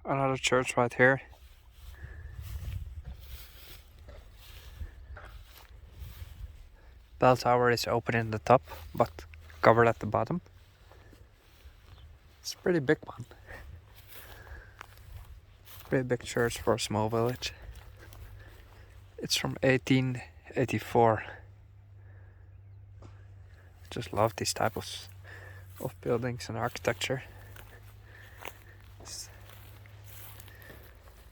Another church right here. Bell tower is open in the top, but covered at the bottom. It's a pretty big one. Pretty big church for a small village. It's from 1884. Just love these types of buildings and architecture.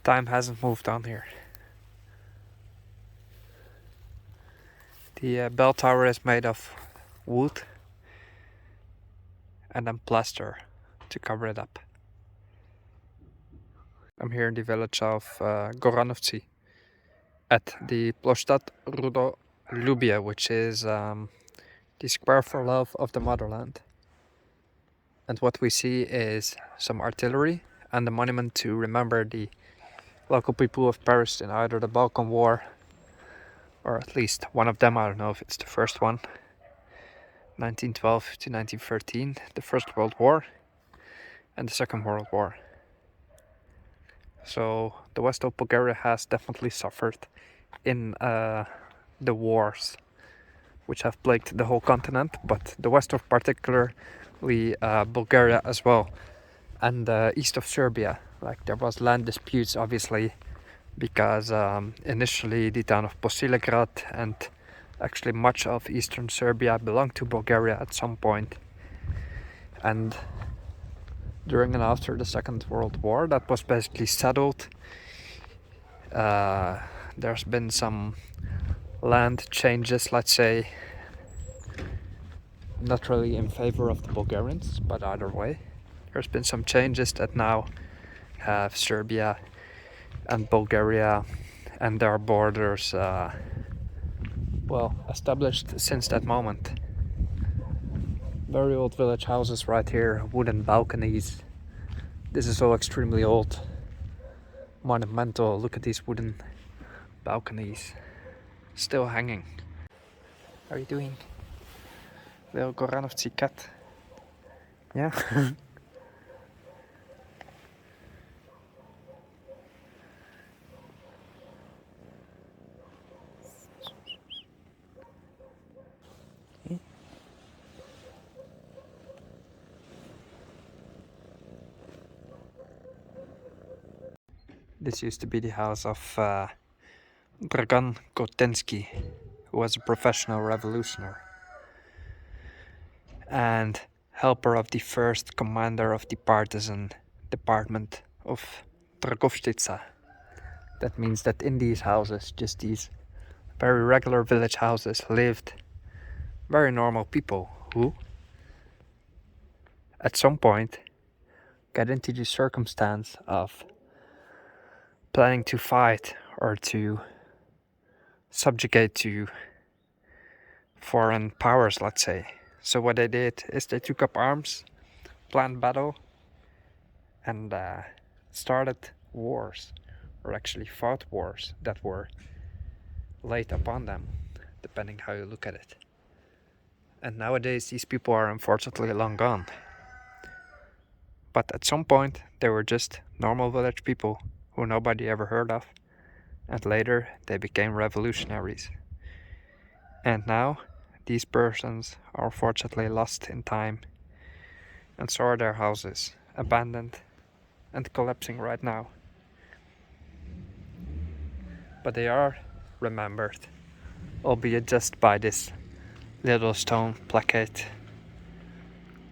Time hasn't moved on here. The bell tower is made of wood and then plaster to cover it up. I'm here in the village of Goranovci at the Ploštad Rudo Ljubije, which is the square for love of the motherland. And what we see is some artillery and a monument to remember the local people who have perished in either the Balkan War or at least one of them. I don't know if it's the first one, 1912 to 1913, the First World War and the Second World War. So the west of Bulgaria has definitely suffered in the wars which have plagued the whole continent, but the west of particularly Bulgaria as well, and east of Serbia. Like there was land disputes obviously, because initially the town of Bosilegrad and actually much of eastern Serbia belonged to Bulgaria at some point. And during and after the Second World War, that was basically settled. There's been some land changes, let's say, not really in favor of the Bulgarians, but either way, there's been some changes that now have Serbia and Bulgaria and their borders well established since that moment. Very old village houses right here, wooden balconies. This is all extremely old, monumental. Look at these wooden balconies, still hanging. How are you doing? Little Goranovci cat. Yeah. This used to be the house of Dragan Kotensky, who was a professional revolutionary and helper of the first commander of the partisan department of Dragovštica. That means that in these houses, just these very regular village houses, lived very normal people who, at some point, get into the circumstance of planning to fight or to subjugate to foreign powers, let's say. So what they did is they took up arms, planned battle, and started wars, or actually fought wars that were laid upon them, depending how you look at it. And nowadays these people are unfortunately long gone. But at some point they were just normal village people who nobody ever heard of, and later they became revolutionaries. And now these persons are unfortunately lost in time, and so are their houses, abandoned and collapsing right now. But they are remembered, albeit just by this little stone placard.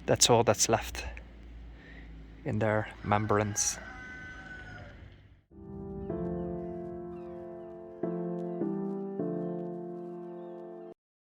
That's all that's left in their remembrance.